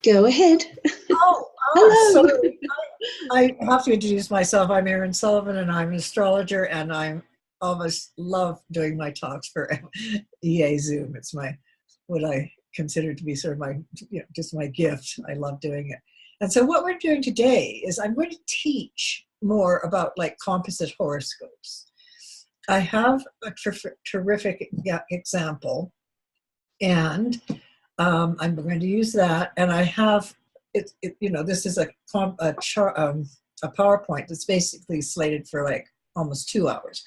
Go ahead. Hello. Sorry. I have to introduce myself. I'm Erin Sullivan, and I'm an astrologer, and I almost love doing my talks for EA Zoom. It's what I consider to be sort of my, just my gift. I love doing it. And so what we're doing today is I'm going to teach more about like composite horoscopes. I have a terrific example, and I'm going to use that. And I have this is a PowerPoint that's basically slated for like almost 2 hours.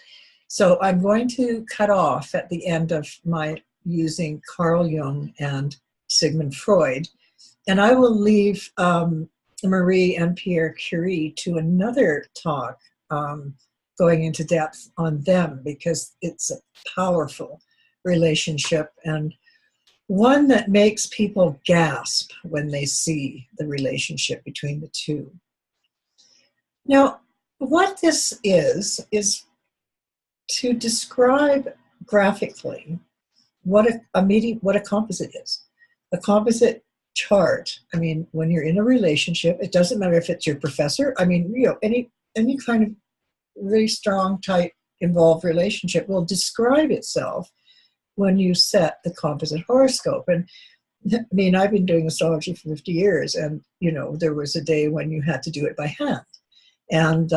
So I'm going to cut off at the end of my using Carl Jung and Sigmund Freud, and I will leave Marie and Pierre Curie to another talk going into depth on them, because it's a powerful relationship and one that makes people gasp when they see the relationship between the two. Now, what this is to describe graphically what a composite is. A composite chart, I mean, when you're in a relationship, it doesn't matter if it's your professor, I mean, any kind of really strong, tight, involved relationship will describe itself when you set the composite horoscope. And I mean, I've been doing astrology for 50 years, and there was a day when you had to do it by hand, and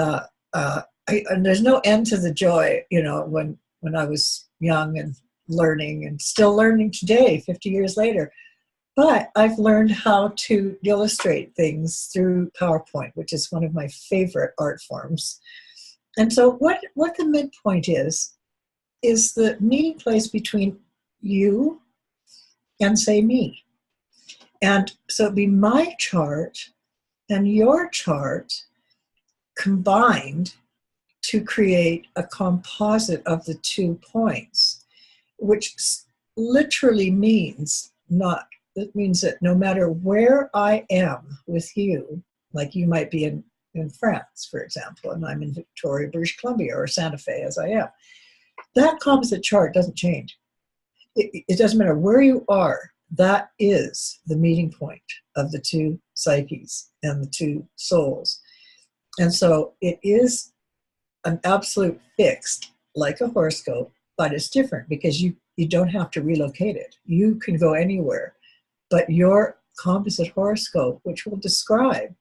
there's no end to the joy, when I was young and learning, and still learning today, 50 years later. But I've learned how to illustrate things through PowerPoint, which is one of my favorite art forms. And so what the midpoint is the meeting place between you and, say, me. And so it'd be my chart and your chart combined to create a composite of the 2 points, which literally means that no matter where I am with you, like you might be in France, for example, and I'm in Victoria, British Columbia, or Santa Fe, as I am, that composite chart doesn't change. It doesn't matter where you are. That is the meeting point of the 2 psyches and the 2 souls. And so it is an absolute fixed, like a horoscope, but it's different because you don't have to relocate it. You can go anywhere. But your composite horoscope, which will describe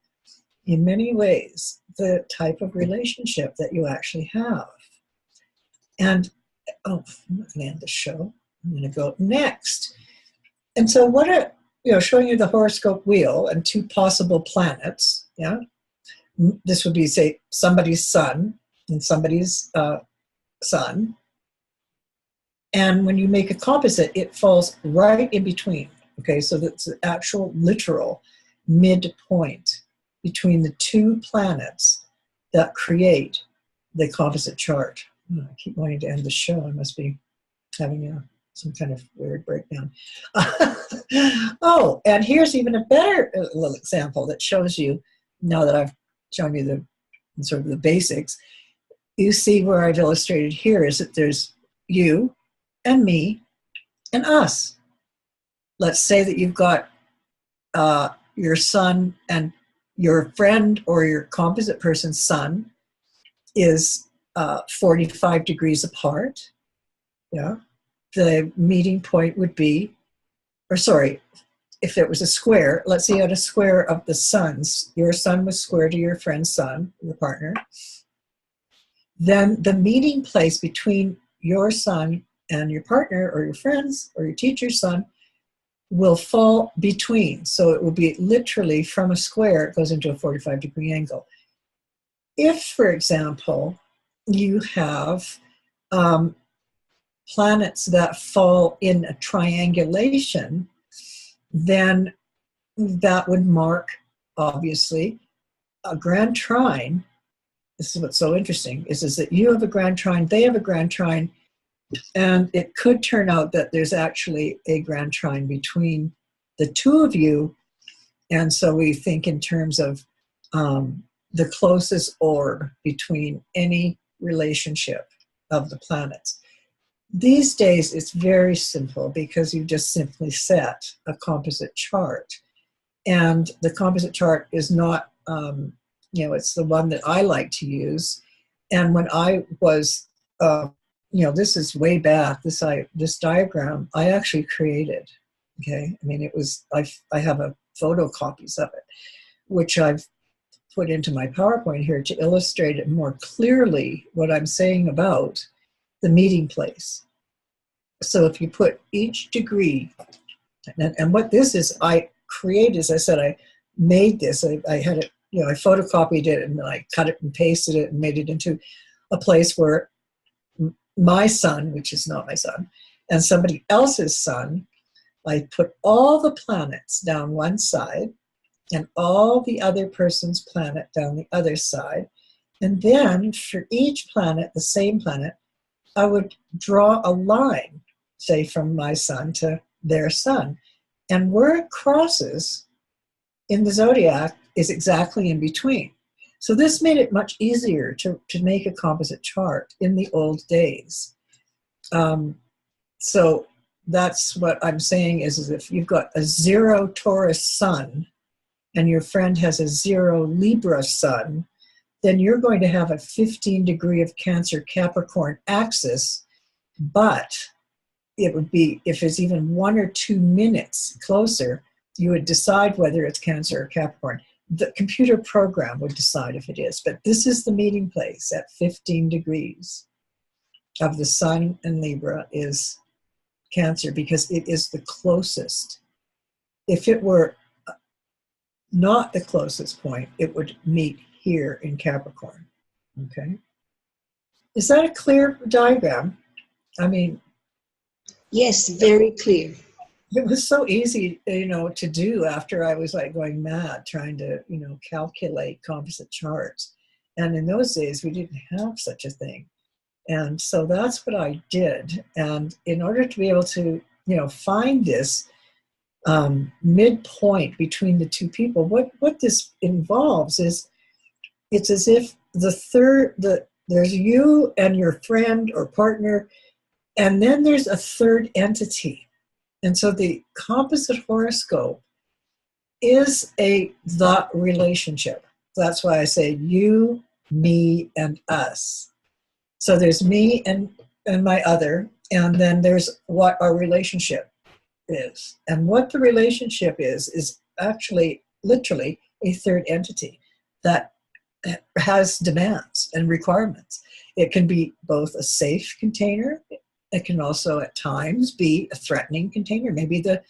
in many ways the type of relationship that you actually have. And I'm not going to end the show. I'm going to go next. And so showing you the horoscope wheel and 2 possible planets. Yeah, this would be, say, somebody's sun and somebody's sun. And when you make a composite, it falls right in between. Okay, so that's the actual literal midpoint between the 2 planets that create the composite chart. I keep wanting to end the show. I must be having some kind of weird breakdown. Oh, and here's even a better little example that shows you, now that I've shown you the sort of the basics, you see where I've illustrated here is that there's you and me and us. Let's say that you've got your sun and your friend or your composite person's sun is 45 degrees apart. Yeah, the meeting point would be, if it was a square, let's say you had a square of the suns, your sun was square to your friend's sun, the partner, then the meeting place between your sun and your partner or your friend's or your teacher's sun will fall between. So it will be literally from a square, it goes into a 45-degree angle. If, for example, you have planets that fall in a triangulation, then that would mark, obviously, a grand trine. This is what's so interesting, is that you have a grand trine, they have a grand trine, and it could turn out that there's actually a grand trine between the 2 of you. And so we think in terms of the closest orb between any relationship of the planets. These days, it's very simple because you just simply set a composite chart. And the composite chart is not, it's the one that I like to use. And when I was, this is way back, this diagram, I actually created, okay? I mean, I have photocopies of it, which I've put into my PowerPoint here to illustrate it more clearly what I'm saying about the meeting place. So if you put each degree, and what this is, I created, as I said, I made this, I had it, I photocopied it and then I cut it and pasted it and made it into a place where my son, which is not my son, and somebody else's son, I put all the planets down one side and all the other person's planet down the other side. And then for each planet, the same planet, I would draw a line, say from my son to their son. And where it crosses in the zodiac is exactly in between. So this made it much easier to make a composite chart in the old days. So that's what I'm saying is if you've got a 0 Taurus sun and your friend has a 0 Libra sun, then you're going to have a 15 degree of Cancer Capricorn axis, but it would be, if it's even 1 or 2 minutes closer, you would decide whether it's Cancer or Capricorn. The computer program would decide if it is, but this is the meeting place at 15 degrees of the sun, and Libra is Cancer because it is the closest. If it were not the closest point, it would meet here in Capricorn, okay? Is that a clear diagram? I mean, yes, very clear. it was so easy, to do after I was like going mad trying to, calculate composite charts. And in those days, we didn't have such a thing. And so that's what I did. And in order to be able to, find this midpoint between the two people, what this involves is it's as if there's you and your friend or partner, and then there's a third entity. And so the composite horoscope is the relationship. That's why I say you, me, and us. So there's me and my other, and then there's what our relationship is. And what the relationship is actually literally a third entity that has demands and requirements. It can be both a safe container. It can also at times be a threatening container. Maybe the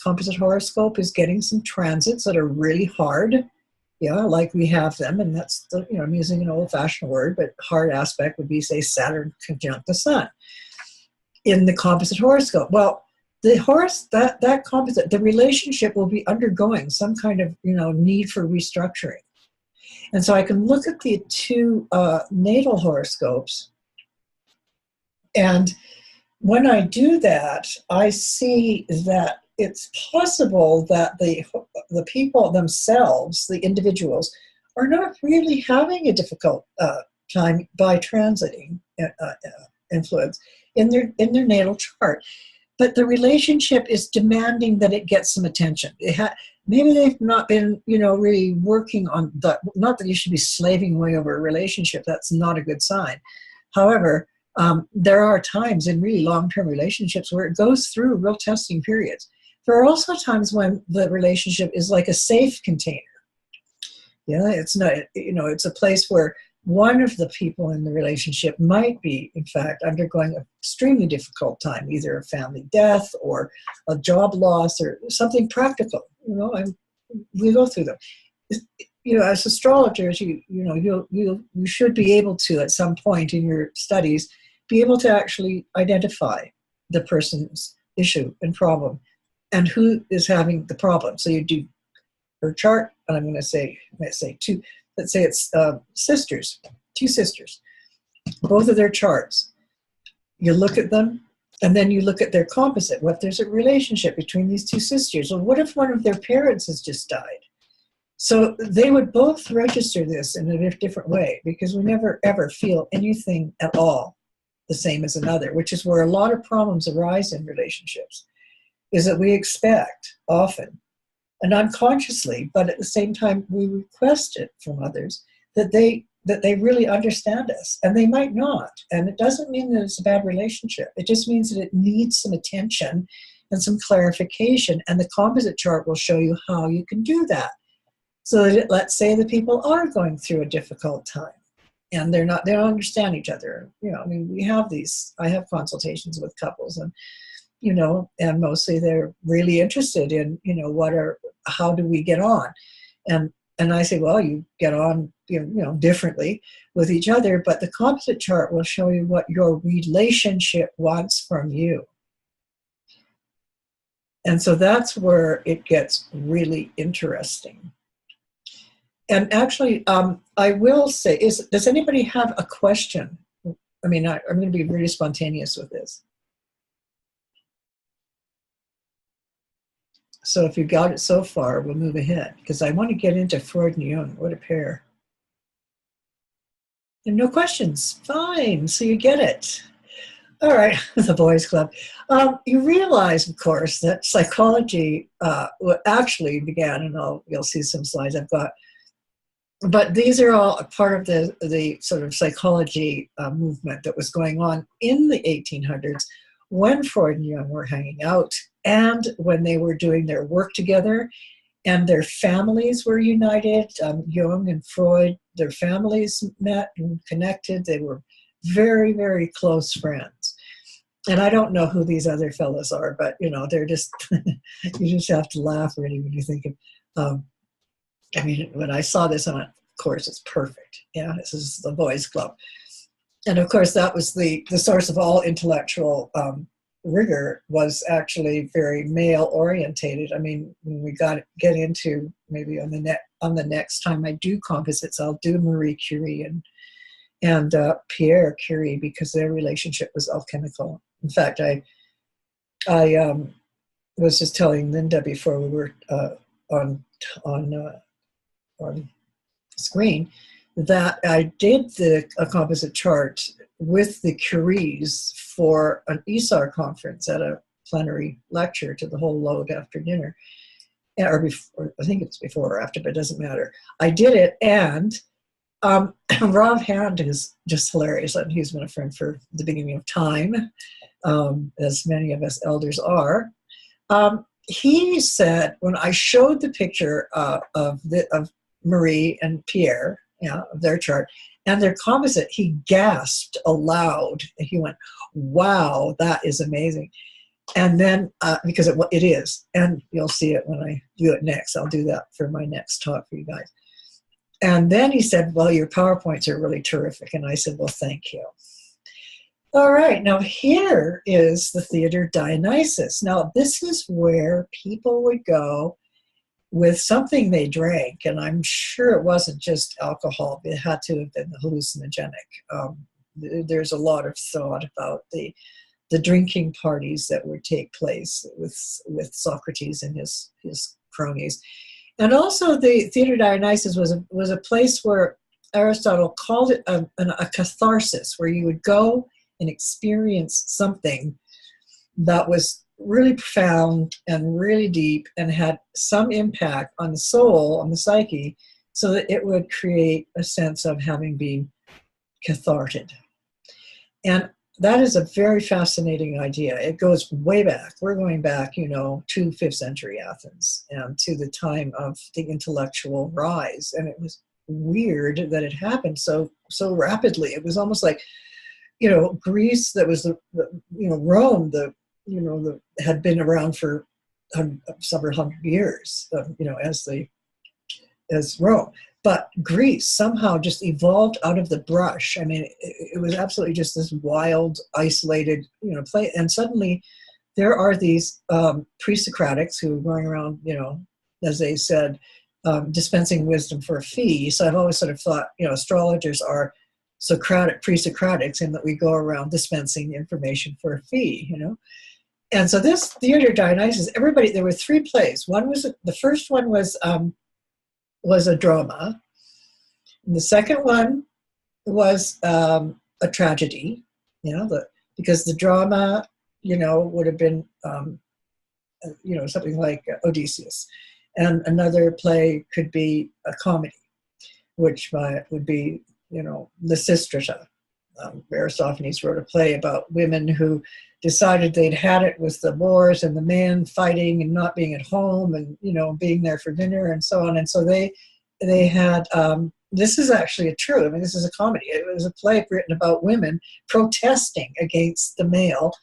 composite horoscope is getting some transits that are really hard. Like we have them, and that's I'm using an old-fashioned word, but hard aspect would be, say, Saturn conjunct the Sun in the composite horoscope. Well, that composite, the relationship will be undergoing some kind of need for restructuring, and so I can look at the two natal horoscopes, and when I do that, I see that it's possible that the people themselves, the individuals, are not really having a difficult time by transiting influence in their natal chart, but the relationship is demanding that it get some attention. Maybe they've not been, really working on that. Not that you should be slaving away over a relationship. That's not a good sign. However, there are times in really long-term relationships where it goes through real testing periods. There are also times when the relationship is like a safe container. It's not, it's a place where one of the people in the relationship might be, in fact, undergoing an extremely difficult time, either a family death or a job loss or something practical. We go through them. As astrologers, you should be able to, at some point in your studies, be able to actually identify the person's issue and problem and who is having the problem. So you do her chart, and I'm going to say two. Let's say it's sisters, two sisters, both of their charts. You look at them, and then you look at their composite. What there's a relationship between these two sisters. Well, what if one of their parents has just died? So they would both register this in a different way, because we never ever feel anything at all the same as another, which is where a lot of problems arise in relationships, is that we expect often and unconsciously, but at the same time, we request it from others that they really understand us, and they might not. And it doesn't mean that it's a bad relationship. It just means that it needs some attention and some clarification. And the composite chart will show you how you can do that. So that let's say the people are going through a difficult time, and they don't understand each other. I mean, I have consultations with couples, and and mostly they're really interested in, how do we get on? And I say, well, you get on, differently with each other, but the composite chart will show you what your relationship wants from you. And so that's where it gets really interesting. And actually, I will say, does anybody have a question? I mean, I'm going to be really spontaneous with this. So if you got it so far, we'll move ahead, because I want to get into Freud and Jung. What a pair. And no questions. Fine. So you get it. All right. The boys club. You realize, of course, that psychology actually began, and you'll see some slides I've got. But these are all a part of the sort of psychology movement that was going on in the 1800s when Freud and Jung were hanging out, and when they were doing their work together, and their families were united. Jung and Freud, their families met and connected. They were very, very close friends. And I don't know who these other fellows are, but they're just you just have to laugh really when you think of. I mean, when I saw this, I went, of course, it's perfect. Yeah, this is the boys' club. And of course, that was the source of all intellectual rigor, was actually very male orientated. I mean, when we get into, maybe on the next time I do composites, I'll do Marie Curie and Pierre Curie, because their relationship was alchemical. In fact, I was just telling Linda before we were on screen that I did a composite chart with the Curies for an ESAR conference at a plenary lecture to the whole load after dinner. Or before, I think it's before or after, but it doesn't matter. I did it, and Rob Hand is just hilarious, and he's been a friend for the beginning of time, as many of us elders are. He said, when I showed the picture of Marie and Pierre, of their chart, and their composite, he gasped aloud. He went, wow, that is amazing. And then, because it is, and you'll see it when I do it next. I'll do that for my next talk for you guys. And then he said, well, your PowerPoints are really terrific. And I said, well, thank you. All right, now here is the Theater Dionysus. Now, this is where people would go with something they drank, and I'm sure it wasn't just alcohol. It had to have been hallucinogenic. There's a lot of thought about the drinking parties that would take place with Socrates and his cronies. And also the Theater Dionysus was a place where Aristotle called it a catharsis, where you would go and experience something that was really profound and really deep and had some impact on the soul, on the psyche, so that it would create a sense of having been catharted. And that is a very fascinating idea. It goes way back. We're going back, to 5th century Athens and to the time of the intellectual rise. And it was weird that it happened so rapidly. It was almost like, Greece, that was Rome, had been around for several hundred years, as Rome. But Greece somehow just evolved out of the brush. I mean, it was absolutely just this wild, isolated, place. And suddenly there are these pre-Socratics who are going around, as they said, dispensing wisdom for a fee. So I've always sort of thought, astrologers are pre-Socratics, in that we go around dispensing information for a fee, And so this Theater Dionysus, there were 3 plays. The first one was a drama. And the second one was a tragedy, because the drama, would have been, something like Odysseus. And another play could be a comedy, which would be, Lysistrata. Aristophanes wrote a play about women who decided they'd had it with the wars and the men fighting and not being at home and, being there for dinner and so on. And so they had, this is actually true. I mean, this is a comedy. It was a play written about women protesting against the male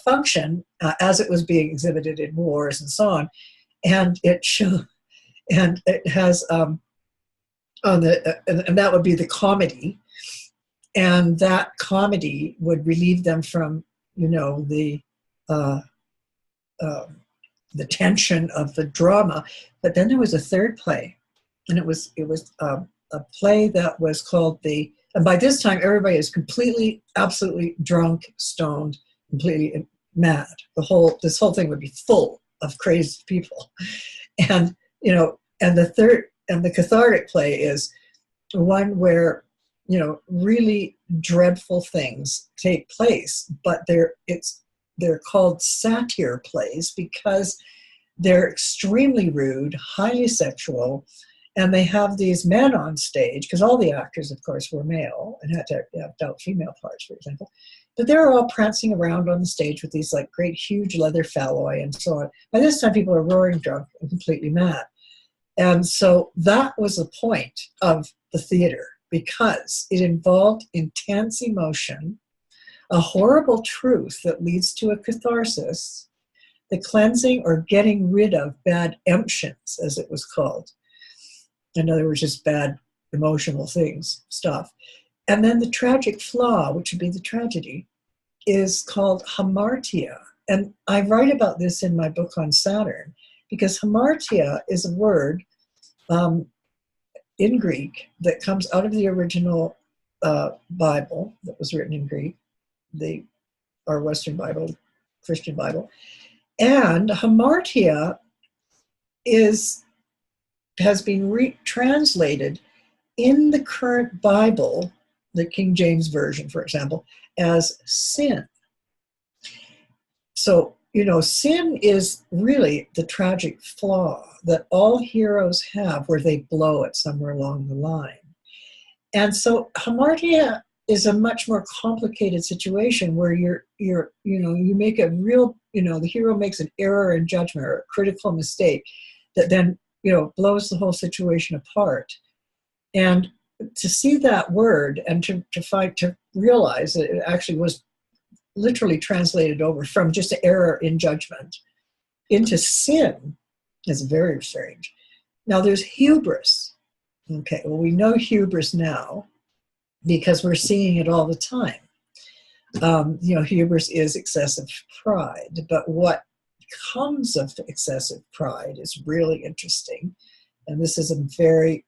function as it was being exhibited in wars and so on. And it has and that would be the comedy, and that comedy would relieve them from the tension of the drama. But then there was a third play, and it was a play that was called and by this time everybody is completely, absolutely drunk, stoned, completely mad. This whole thing would be full of crazy people, and the cathartic play is one where really dreadful things take place, but they're called satire plays because they're extremely rude, highly sexual, and they have these men on stage, because all the actors, of course, were male and had to act out female parts, for example. But they're all prancing around on the stage with these like great huge leather phalloi and so on. By this time, people are roaring drunk and completely mad. And so that was the point of the theater, because it involved intense emotion, a horrible truth that leads to a catharsis, the cleansing or getting rid of bad emptions, as it was called. In other words, just bad emotional stuff. And then the tragic flaw, which would be the tragedy, is called hamartia. And I write about this in my book on Saturn, because hamartia is a word in Greek that comes out of the original Bible that was written in Greek, our Western Bible, Christian Bible. And hamartia has been translated in the current Bible, the King James Version, for example, as sin. So, sin is really the tragic flaw that all heroes have where they blow it somewhere along the line. And so hamartia is a much more complicated situation where you make a real, the hero makes an error in judgment or a critical mistake that then, blows the whole situation apart. And to see that word and to realize that it actually was literally translated over from just an error in judgment into sin is very strange. Now there's hubris. Okay, well, we know hubris now because we're seeing it all the time. Hubris is excessive pride, but what comes of excessive pride is really interesting. And this is a very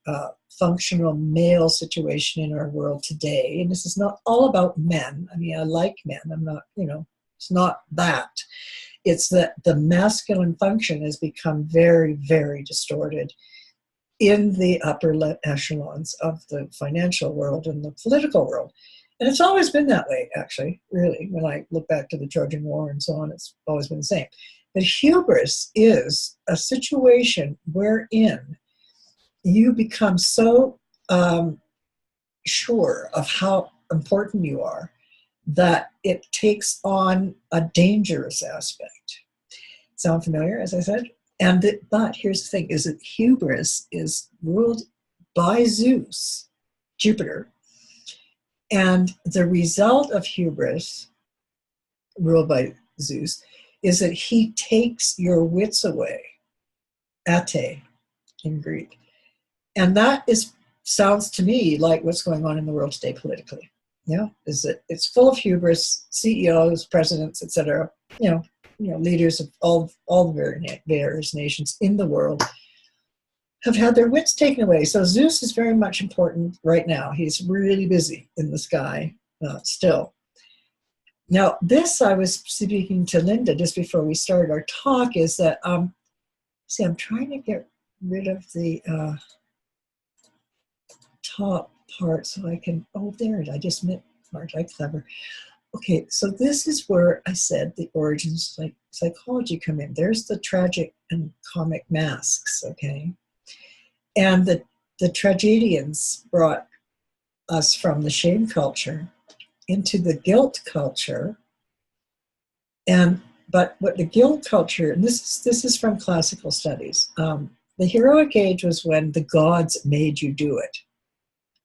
functional male situation in our world today. And this is not all about men. I mean, I like men. I'm not, it's not that. It's that the masculine function has become very, very distorted in the upper echelons of the financial world and the political world. And it's always been that way, actually, really. When I look back to the Trojan War and so on, it's always been the same. But hubris is a situation wherein you become so sure of how important you are that it takes on a dangerous aspect. Sound familiar, as I said? But here's the thing, is that hubris is ruled by Zeus, Jupiter, and the result of hubris, ruled by Zeus, is that he takes your wits away, ate in Greek. And that sounds to me like what's going on in the world today politically. Is that it's full of hubris, CEOs, presidents, etc. Leaders of all the various nations in the world have had their wits taken away. So Zeus is very much important right now. He's really busy in the sky still. Now, this I was speaking to Linda just before we started our talk is that, I'm trying to get rid of the top part so I can, there it is. I just meant part, I'm clever. Okay, so this is where I said the origins like psychology come in. There's the tragic and comic masks, okay? And the tragedians brought us from the shame culture into the guilt culture. But what the guilt culture, and this is from classical studies, the heroic age was when the gods made you do it.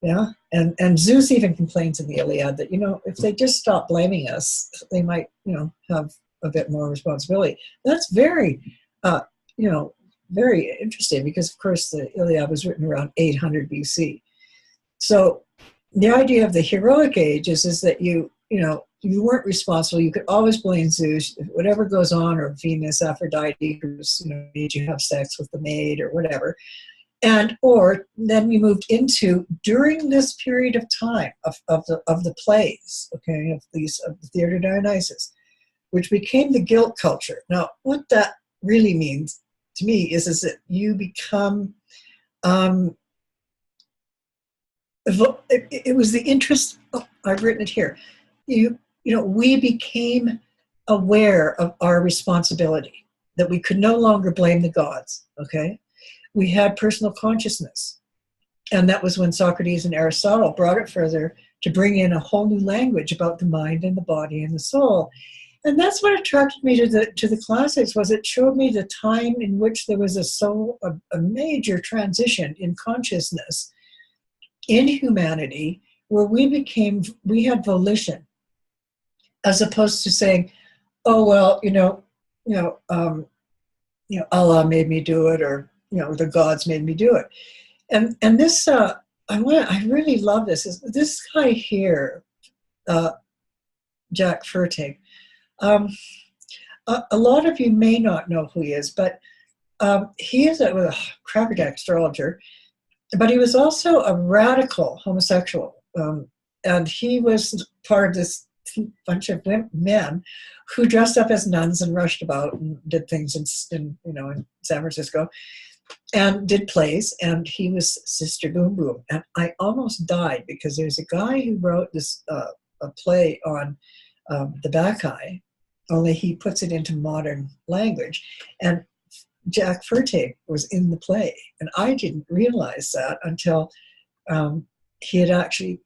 Yeah, and Zeus even complains in the Iliad that, if they just stop blaming us, they might, have a bit more responsibility. That's very, very interesting, because of course the Iliad was written around 800 BC. So the idea of the heroic age is that you weren't responsible. You could always blame Zeus, whatever goes on, or Venus, Aphrodite, who's, made you have sex with the maid or whatever. Or then we moved into, during this period of time of the plays, okay, of the Theater Dionysus, which became the guilt culture. Now, what that really means to me is that you become, it was the interest, I've written it here, we became aware of our responsibility, that we could no longer blame the gods, okay? We had personal consciousness. And that was when Socrates and Aristotle brought it further to bring in a whole new language about the mind and the body and the soul. And that's what attracted me to the classics, was it showed me the time in which there was a major transition in consciousness, in humanity, where we had volition, as opposed to saying, oh, well, Allah made me do it, or, the gods made me do it. And this, I really love this. This guy here, Jack Fertig, a lot of you may not know who he is, but he is a crackerjack astrologer, but he was also a radical homosexual. And he was part of this bunch of men who dressed up as nuns and rushed about and did things in San Francisco, and did plays, and he was Sister Boom Boom. And I almost died, because there's a guy who wrote this a play on the Bacchae, only he puts it into modern language. And Jack Fertig was in the play, and I didn't realize that until he had actually,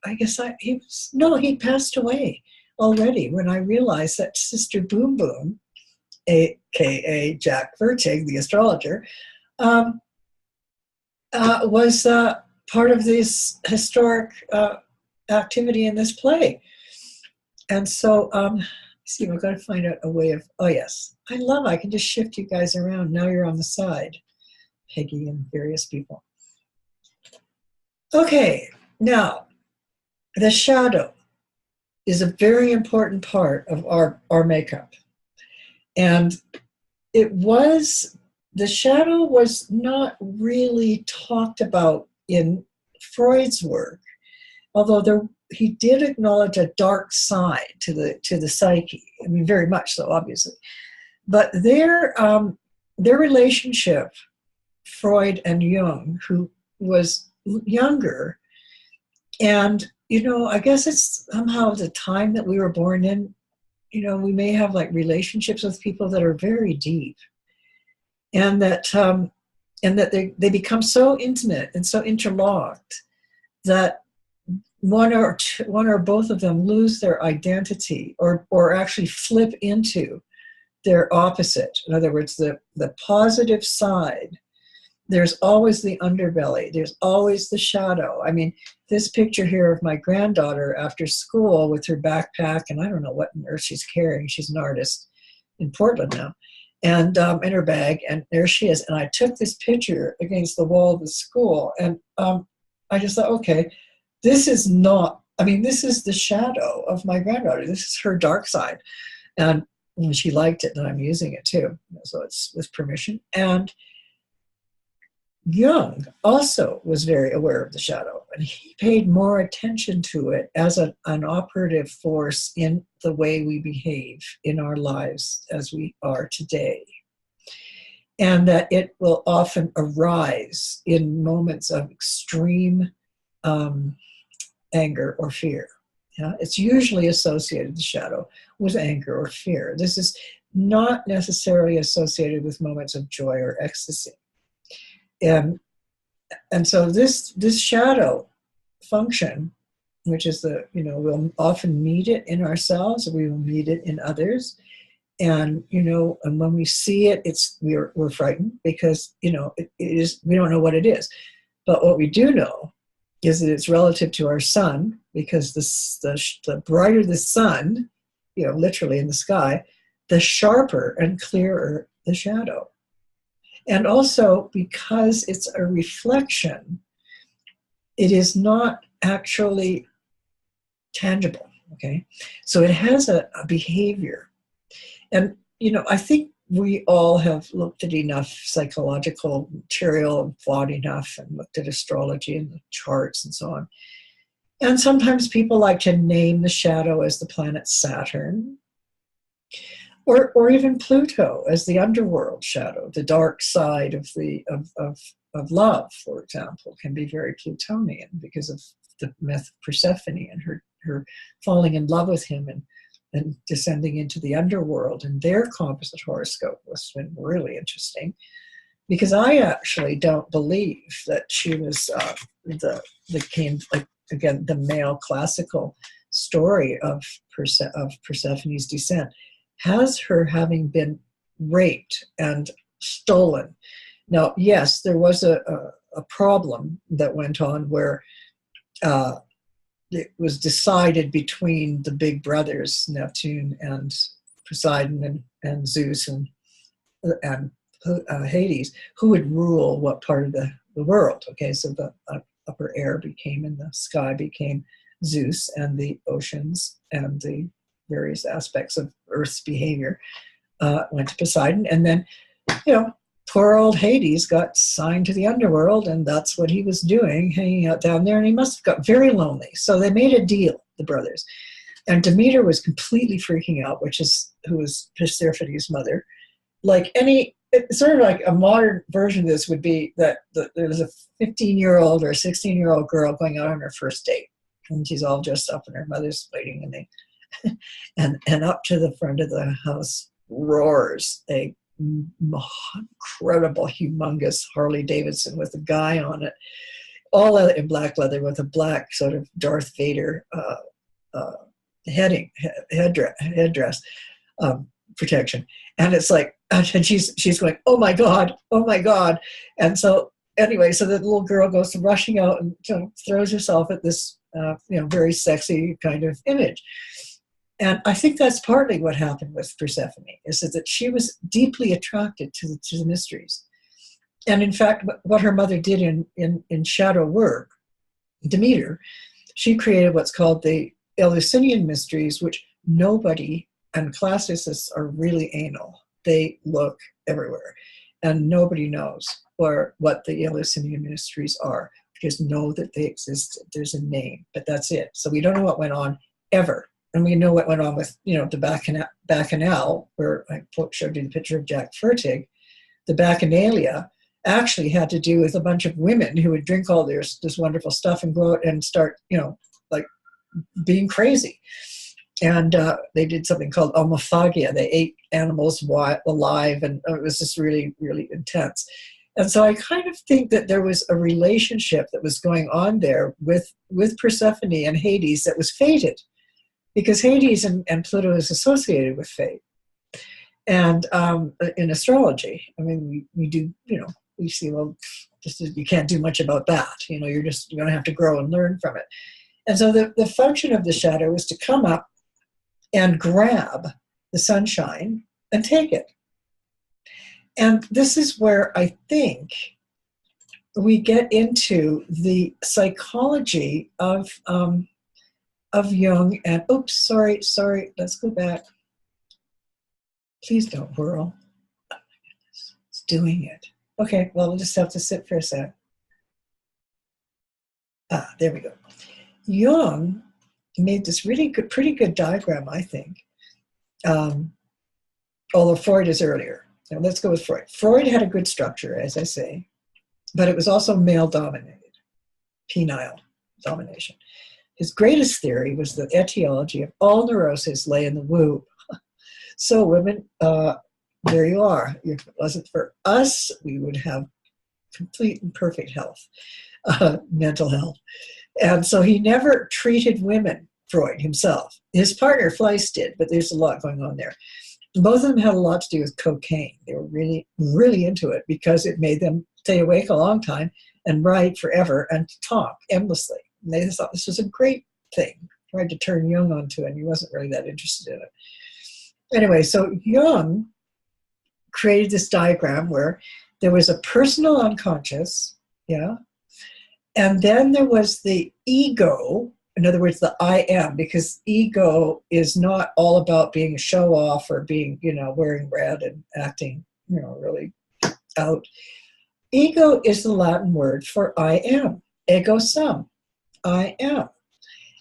he passed away already, when I realized that Sister Boom Boom, aka Jack Fertig, the astrologer, was part of this historic activity in this play. And so, see, we've got to find out a way of, oh yes, I can just shift you guys around. Now you're on the side, Peggy and various people. Okay, now, the shadow is a very important part of our makeup. And the shadow was not really talked about in Freud's work, although he did acknowledge a dark side to the psyche. I mean, very much so, obviously. But their relationship, Freud and Jung, who was younger, and I guess it's somehow the time that we were born in. We may have like relationships with people that are very deep, and that they become so intimate and so interlocked that one or both of them lose their identity, or actually flip into their opposite. In other words, the positive side. There's always the underbelly. There's always the shadow. I mean, this picture here of my granddaughter after school with her backpack, and I don't know what on earth she's carrying. She's an artist in Portland now, and in her bag, and there she is. And I took this picture against the wall of the school, and I just thought, okay, this is the shadow of my granddaughter. This is her dark side. And she liked it, and I'm using it too. So it's with permission. And Jung also was very aware of the shadow, and he paid more attention to it as an operative force in the way we behave in our lives as we are today. And that it will often arise in moments of extreme anger or fear. Yeah? It's usually associated, the shadow, with anger or fear. This is not necessarily associated with moments of joy or ecstasy. And so this shadow function, which is we'll often meet it in ourselves, we will meet it in others. And, and when we see it, we're frightened because, it is, we don't know what it is. But what we do know is that it's relative to our sun, because the brighter the sun, literally in the sky, the sharper and clearer the shadow. And also because it's a reflection, it is not actually tangible, okay? So it has a behavior. And, I think we all have looked at enough psychological material and thought enough and looked at astrology and the charts and so on. And sometimes people like to name the shadow as the planet Saturn, or even Pluto as the underworld shadow. The dark side of love, for example, can be very Plutonian because of the myth of Persephone and her falling in love with him and descending into the underworld. And their composite horoscope was really interesting, because I actually don't believe that she was the male classical story of Persephone's descent has her having been raped and stolen. Now, yes, there was a problem that went on where it was decided between the big brothers, Neptune and Poseidon and Zeus and Hades, who would rule what part of the world. Okay, so the upper air became, and the sky became Zeus, and the oceans and the various aspects of Earth's behavior went to Poseidon. And then, poor old Hades got signed to the underworld, and that's what he was doing, hanging out down there, and he must have got very lonely. So they made a deal, the brothers. And Demeter was completely freaking out, who was Persephone's mother. It's sort of like a modern version of this would be that there was a 15-year-old or a 16-year-old girl going out on her first date, and she's all dressed up, and her mother's waiting, and they and up to the front of the house roars a incredible, humongous Harley Davidson with a guy on it, all in black leather with a black sort of Darth Vader headdress protection. And it's like, and she's going, oh my God. And so anyway, so the little girl goes rushing out and throws herself at this very sexy kind of image. And I think that's partly what happened with Persephone, is that she was deeply attracted to the mysteries. And in fact, what her mother did in shadow work, Demeter, she created what's called the Eleusinian mysteries, which nobody, and classicists are really anal. They look everywhere. And nobody knows what the Eleusinian mysteries are. We just know that they existed. There's a name, but that's it. So we don't know what went on ever. And we know what went on with, the Bacchanal, where I showed you the picture of Jack Fertig. The Bacchanalia actually had to do with a bunch of women who would drink all this wonderful stuff and go out and start, being crazy. And they did something called homophagia. They ate animals alive, and it was just really, really intense. And so I kind of think that there was a relationship that was going on there with Persephone and Hades that was fated. Because Hades and Pluto is associated with fate. And in astrology, I mean, we do, we see, well, you can't do much about that. You're going to have to grow and learn from it. And so the function of the shadow is to come up and grab the sunshine and take it. And this is where I think we get into the psychology of Jung and, oops, sorry, let's go back. Please don't whirl. Oh my goodness, it's doing it. Okay, well, we'll just have to sit for a sec. There we go. Jung made this pretty good diagram, I think. Although Freud is earlier. Now let's go with Freud. Freud had a good structure, as I say, but it was also male-dominated, penile domination. His greatest theory was the etiology of all neurosis lay in the womb. So women, there you are. If it wasn't for us, we would have complete and perfect health, mental health. And so he never treated women, Freud himself. His partner, Fleiss, did, but there's a lot going on there. Both of them had a lot to do with cocaine. They were really, really into it because it made them stay awake a long time and write forever and talk endlessly. And they thought this was a great thing. Tried to turn Jung onto it, and he wasn't really that interested in it. Anyway, so Jung created this diagram where there was a personal unconscious, yeah, and then there was the ego, in other words, the I am, because ego is not all about being a show-off or being, wearing red and acting, really out. Ego is the Latin word for I am, ego sum, I am.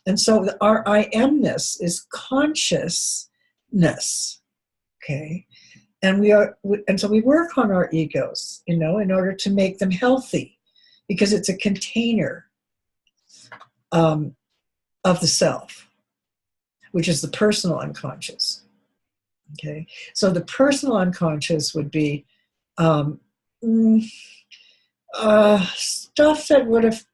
And so our I amness is consciousness, okay? And so we work on our egos, in order to make them healthy, because it's a container of the self, which is the personal unconscious. Okay, so the personal unconscious would be stuff that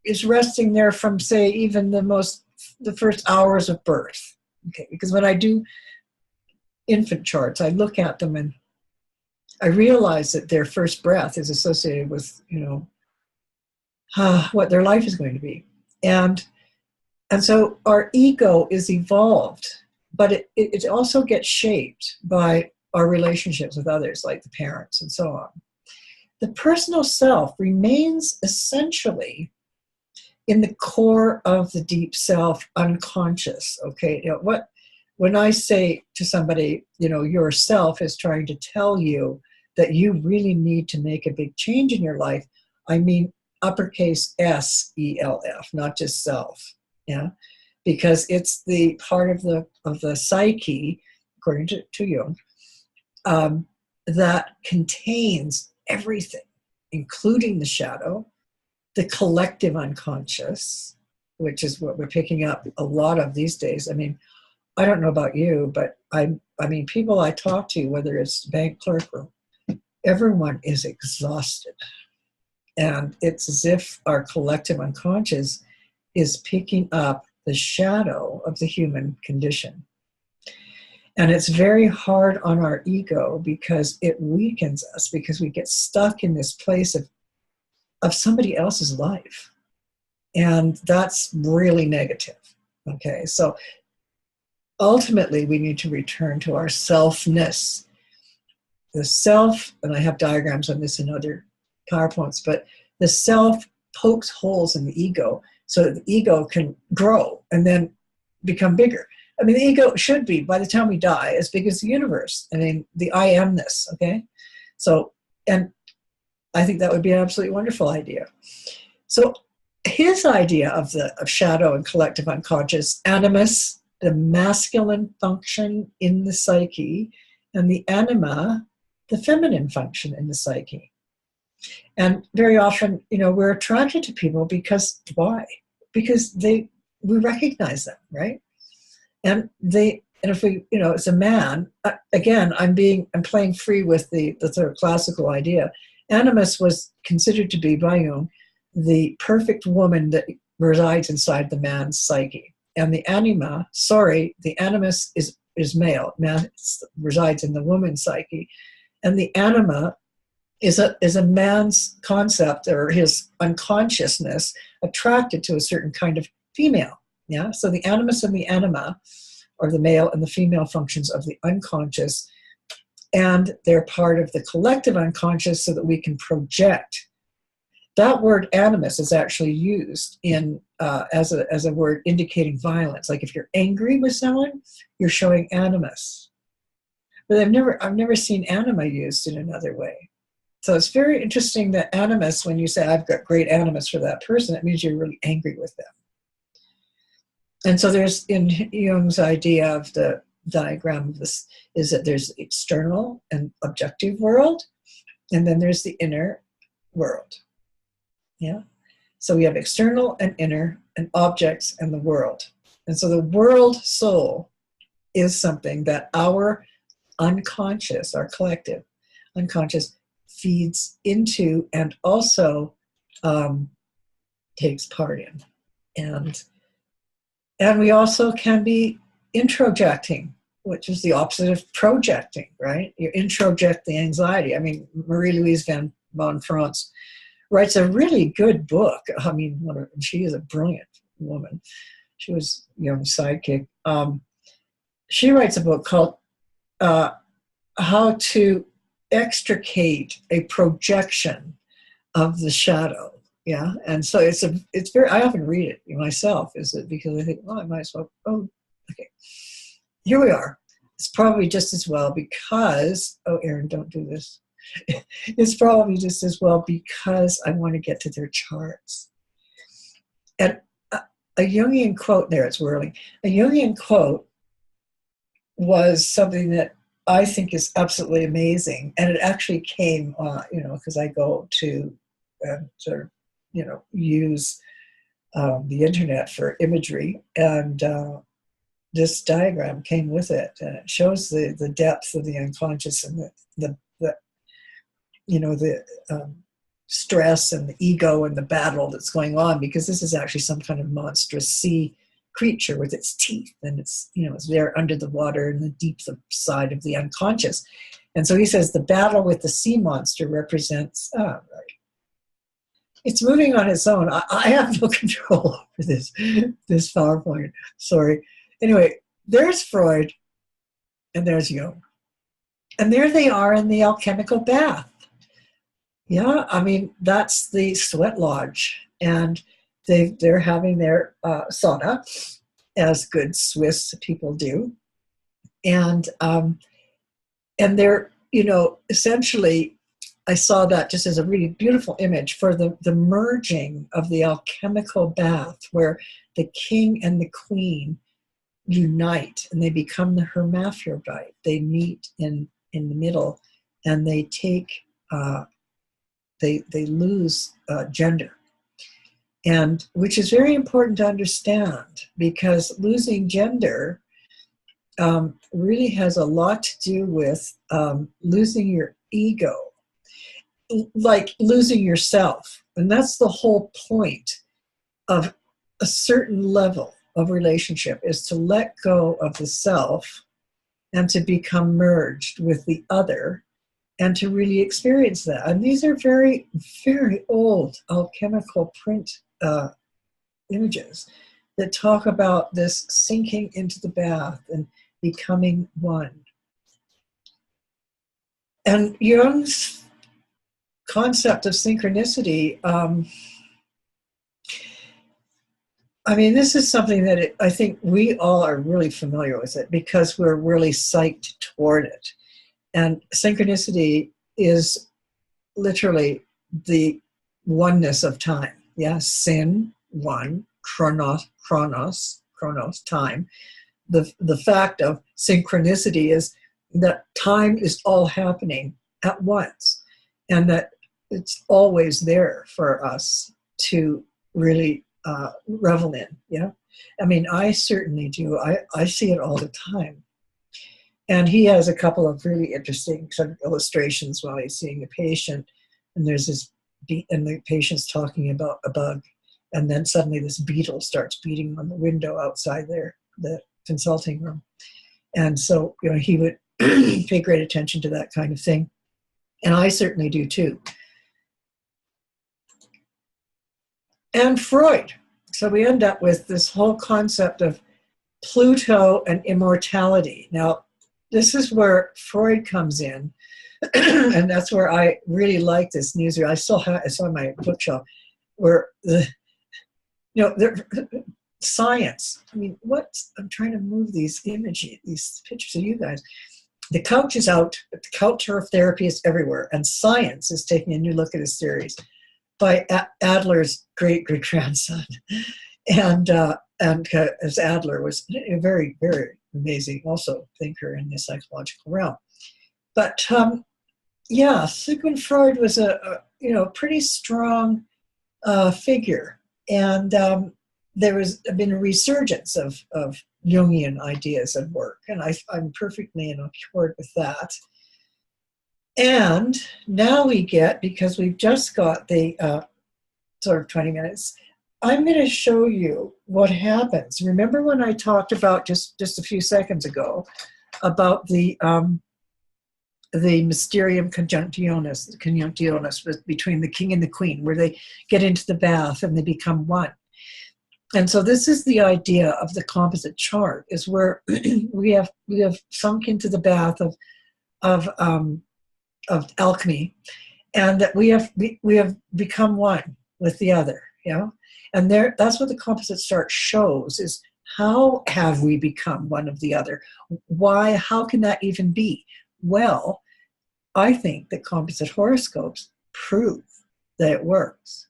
is resting there from, say, even the first hours of birth. Okay, because when I do infant charts, I look at them and I realize that their first breath is associated with, what their life is going to be. And so our ego is evolved, but it also gets shaped by our relationships with others, like the parents and so on. The personal self remains essentially in the core of the deep self, unconscious, okay? When I say to somebody, your self is trying to tell you that you really need to make a big change in your life, I mean uppercase S-E-L-F, not just self, yeah? Because it's the part of the psyche, according to Jung, that contains everything, including the shadow, the collective unconscious, which is what we're picking up a lot of these days. I mean, I don't know about you, but I mean, people I talk to, whether it's bank clerk or everyone is exhausted. And it's as if our collective unconscious is picking up the shadow of the human condition. And it's very hard on our ego because it weakens us, because we get stuck in this place of somebody else's life. And that's really negative. Okay, so ultimately we need to return to our selfness. The self, and I have diagrams on this in other PowerPoints, but the self pokes holes in the ego so that the ego can grow and then become bigger. I mean, the ego should be, by the time we die, as big as the universe. I mean, the I amness, okay? So, and I think that would be an absolutely wonderful idea. So his idea of shadow and collective unconscious, animus, the masculine function in the psyche, and the anima, the feminine function in the psyche. And very often, we're attracted to people because, why? Because we recognize them, right? And if we, as a man, again, I'm playing free with the sort of classical idea. Animus was considered to be, by Jung, the perfect woman that resides inside the man's psyche. And the anima, the animus is male. Man resides in the woman's psyche. And the anima is a man's concept, or his unconsciousness, attracted to a certain kind of female. Yeah. So the animus and the anima are the male and the female functions of the unconscious, and they're part of the collective unconscious so that we can project. That word animus is actually used in as a word indicating violence. Like if you're angry with someone, you're showing animus. But I've never seen anima used in another way. So it's very interesting that animus, when you say I've got great animus for that person, it means you're really angry with them. And so there's, in Jung's idea of the diagram of this, is that there's the external and objective world, and then there's the inner world. Yeah. So we have external and inner, and objects and the world. And so the world soul is something that our unconscious, our collective unconscious, feeds into and also takes part in. And we also can be introjecting, which is the opposite of projecting, right? You introject the anxiety. I mean, Marie-Louise von France writes a really good book. I mean, she is a brilliant woman. She was Jung's sidekick. She writes a book called How to Extricate a Projection of the Shadow. Yeah, and so it's very. I often read it myself. Is it because I think, well, I might as well. Oh, okay. Here we are. It's probably just as well because. Oh, Erin, don't do this. It's probably just as well because I want to get to their charts. And a Jungian quote there. It's whirling. A Jungian quote was something that I think is absolutely amazing, and it actually came, because I go to sort of. Use the internet for imagery, and this diagram came with it, and it shows the depth of the unconscious and the stress and the ego and the battle that's going on, because this is actually some kind of monstrous sea creature with its teeth, and it's there under the water in the deep side of the unconscious. And so he says the battle with the sea monster represents it's moving on its own. I have no control over this PowerPoint. Sorry. Anyway, there's Freud, and there's Jung. And there they are in the alchemical bath. Yeah, I mean, that's the sweat lodge. And they're having their sauna, as good Swiss people do. And they're, essentially, I saw that just as a really beautiful image for the merging of the alchemical bath, where the king and the queen unite and they become the hermaphrodite. They meet in the middle, and they take they lose gender, and which is very important to understand, because losing gender really has a lot to do with losing your ego. Like losing yourself. And that's the whole point of a certain level of relationship, is to let go of the self and to become merged with the other and to really experience that. And these are very, very old alchemical print images that talk about this sinking into the bath and becoming one. And Jung's concept of synchronicity, this is something that I think we all are really familiar with it, because we're really psyched toward it. And synchronicity is literally the oneness of time. Yeah, syn, one, chronos, time. The fact of synchronicity is that time is all happening at once, and that it's always there for us to really revel in. Yeah, I mean, I certainly do. I see it all the time. And he has a couple of really interesting sort of illustrations while he's seeing a patient, and there's this and the patient's talking about a bug, and then suddenly this beetle starts beating on the window outside the consulting room. And so he would pay great attention to that kind of thing. And I certainly do too. And Freud. So we end up with this whole concept of Pluto and immortality. Now, this is where Freud comes in. And that's where I really like this newsreel. I still have it's on my bookshelf, where science. I mean, I'm trying to move these pictures of you guys. The couch is out, but the culture of therapy is everywhere, and science is taking a new look at his theories by Adler's great-great-grandson. And as Adler was a very, very amazing also thinker in the psychological realm. But Sigmund Freud was a pretty strong figure, and there has been a resurgence of Jungian ideas at work, and I'm perfectly in accord with that. And now we get, because we've just got the sort of 20 minutes, I'm going to show you what happens. Remember when I talked about just a few seconds ago about the mysterium conjunctionis between the king and the queen, where they get into the bath and they become one. And so this is the idea of the composite chart, is where we have sunk into the bath of alchemy, and that we have become one with the other. And that's what the composite chart shows, is how have we become one of the other? Why? How can that even be? Well, I think that composite horoscopes prove that it works.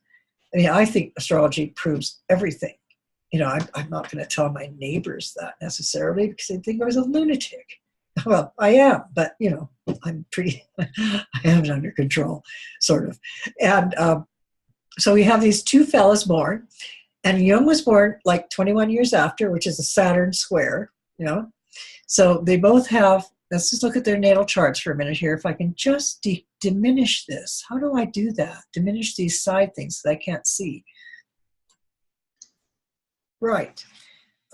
I mean, I think astrology proves everything. I'm not going to tell my neighbors that necessarily, because they think I was a lunatic. Well, I am, but I'm pretty, I have it under control, sort of. And so we have these two fellas born, and Jung was born like 21 years after, which is a Saturn square, So they both have, let's just look at their natal charts for a minute here. If I can just diminish this. How do I do that? Diminish these side things that I can't see. Right.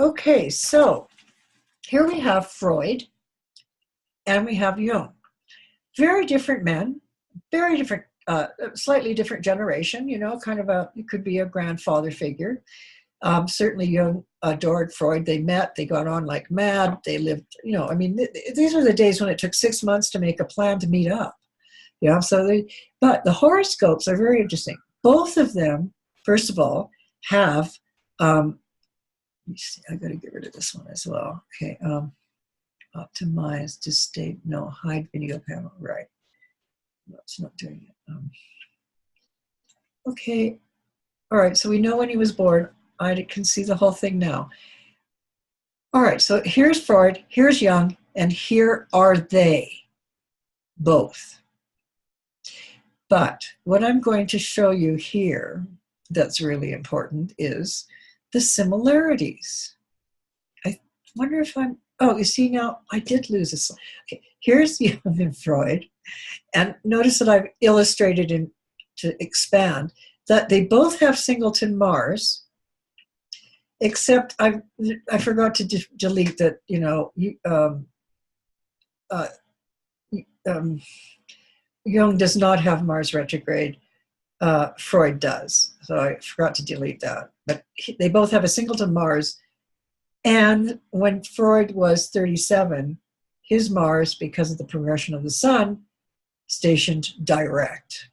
Okay, so here we have Freud and we have Jung. Very different men, very different, slightly different generation, kind of it could be a grandfather figure. Certainly Jung adored Freud. They met, they got on like mad. They lived, these are the days when it took 6 months to make a plan to meet up. But the horoscopes are very interesting. Both of them, first of all, have, I got to get rid of this one as well. Okay, optimize to state, no, hide video panel, right. No, it's not doing it. Okay, all right, so we know when he was born. I can see the whole thing now. All right, so here's Freud, here's Jung, and here are they, both. But what I'm going to show you here that's really important is the similarities. I wonder if you see now, I did lose a slide. Okay, here's Jung and Freud, and notice that I've illustrated to expand that they both have singleton Mars, except I forgot to delete that, Jung does not have Mars retrograde. Freud does. So I forgot to delete that. But they both have a singleton Mars. And when Freud was 37, his Mars, because of the progression of the sun, stationed direct.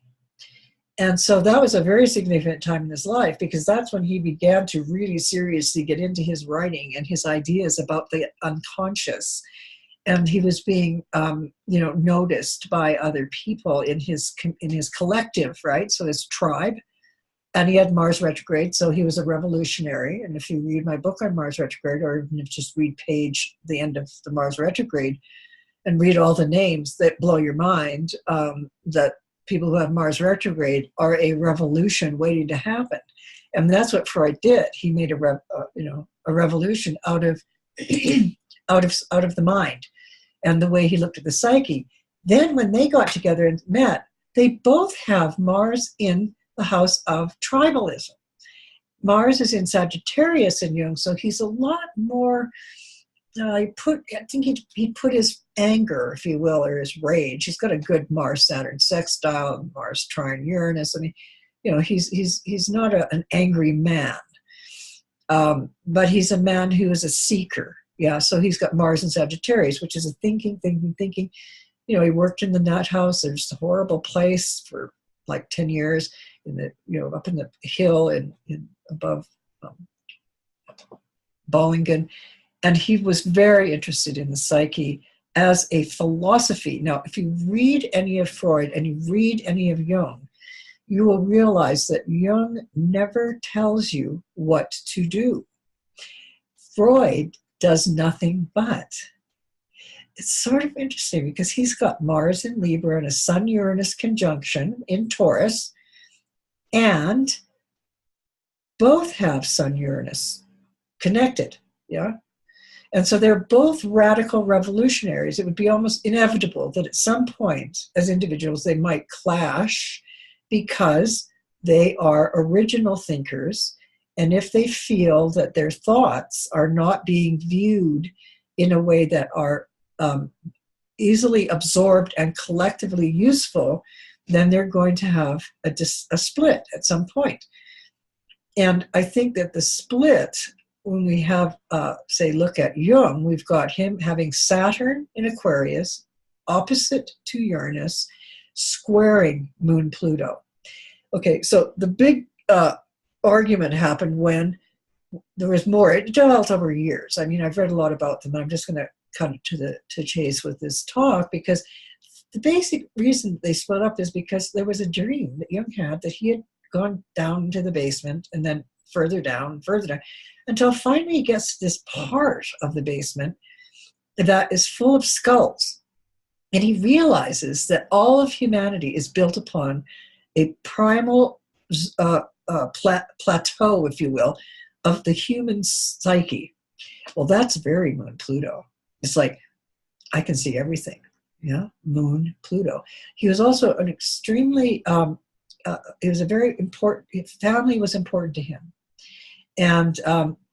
And so that was a very significant time in his life, because that's when he began to really seriously get into his writing and his ideas about the unconscious. And he was being, noticed by other people in his collective, right? So his tribe. And he had Mars retrograde, so he was a revolutionary. And if you read my book on Mars retrograde, or even if just read the end of the Mars retrograde, and read all the names that blow your mind, that people who have Mars retrograde are a revolution waiting to happen. And that's what Freud did. He made a revolution out of out of the mind and the way he looked at the psyche. Then when they got together and met, they both have Mars in the house of tribalism. Mars is in Sagittarius in Jung, so he's a lot more, I think he put his anger, if you will, or his rage. He's got a good Mars-Saturn sextile, Mars trine Uranus. I mean, he's not an angry man, but he's a man who is a seeker. Yeah, so he's got Mars in Sagittarius, which is a thinking. He worked in the nut house. There's a horrible place for like 10 years up in the hill in above Bollingen. And he was very interested in the psyche as a philosophy. Now, if you read any of Freud and you read any of Jung, you will realize that Jung never tells you what to do. Freud does nothing but. It's sort of interesting because he's got Mars in Libra and a Sun-Uranus conjunction in Taurus, and both have Sun-Uranus connected, yeah? And so they're both radical revolutionaries. It would be almost inevitable that at some point, as individuals, they might clash because they are original thinkers. And if they feel that their thoughts are not being viewed in a way that are easily absorbed and collectively useful, then they're going to have a split at some point. And I think that the split, when we have, say, look at Jung, we've got him having Saturn in Aquarius, opposite to Uranus, squaring Moon Pluto. Okay, so the big argument happened when there was more. It developed over years. I mean, I've read a lot about them. I'm just going to cut it to the chase with this talk, because the basic reason they split up is because there was a dream that Jung had that he had gone down into the basement and then further down, until finally he gets to this part of the basement that is full of skulls. And he realizes that all of humanity is built upon a primal plateau, if you will, of the human psyche. Well, that's very Moon Pluto. It's like, I can see everything. Yeah, Moon Pluto. He was also an extremely, he was a very important, family was important to him. And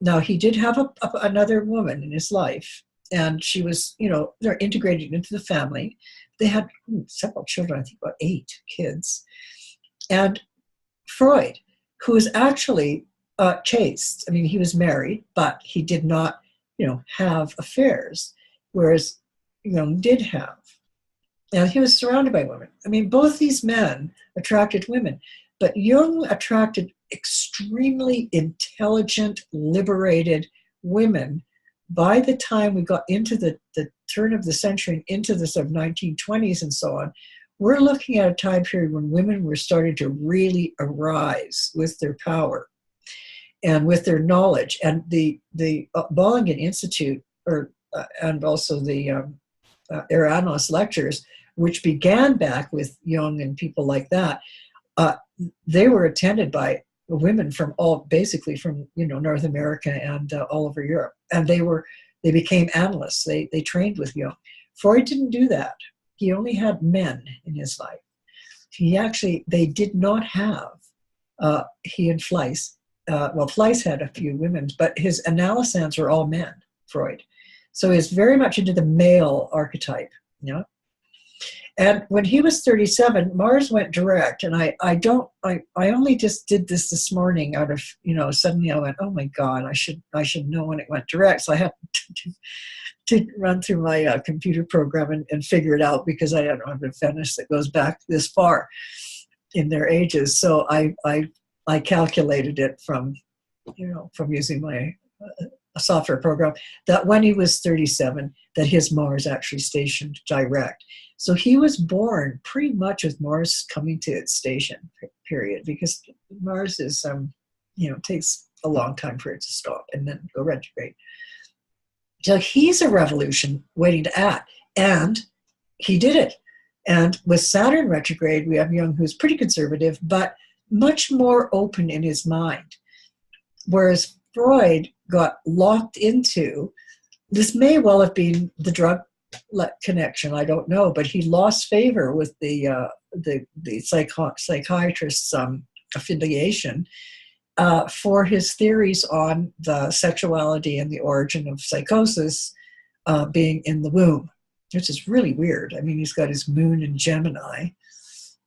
now he did have another woman in his life, and she was, they're integrated into the family. They had several children, I think about 8 kids. And Freud, who was actually chaste. I mean, he was married, but he did not, have affairs, whereas Jung did have. Now, he was surrounded by women. I mean, both these men attracted women, but Jung attracted extremely intelligent, liberated women. By the time we got into the turn of the century and into the sort of 1920s and so on, we're looking at a time period when women were starting to really arise with their power and with their knowledge. And the Bollingen Institute, and also the Eranos lectures, which began back with Jung and people like that, they were attended by women from basically from North America and all over Europe, and they became analysts. They trained with Jung. Freud didn't do that. He only had men in his life. They did not have, he and Fleiss, Fleiss had a few women, but his analysans were all men, Freud. So he's very much into the male archetype, And when he was 37, Mars went direct, and I only just did this morning out of, suddenly I went, oh my God, I should know when it went direct. So I had to run through my computer program and figure it out, because I don't have a fetish that goes back this far in their ages. So I calculated it from using my software program, that when he was 37, that his Mars actually stationed direct. So he was born pretty much with Mars coming to its station period, because Mars is, takes a long time for it to stop and then go retrograde. So he's a revolution waiting to act, and he did it. And with Saturn retrograde, we have Jung, who's pretty conservative, but much more open in his mind. Whereas Freud got locked into, this may well have been the drug connection, I don't know, but he lost favor with the psychiatrist's affiliation for his theories on the sexuality and the origin of psychosis being in the womb, which is really weird. I mean, he's got his moon in Gemini.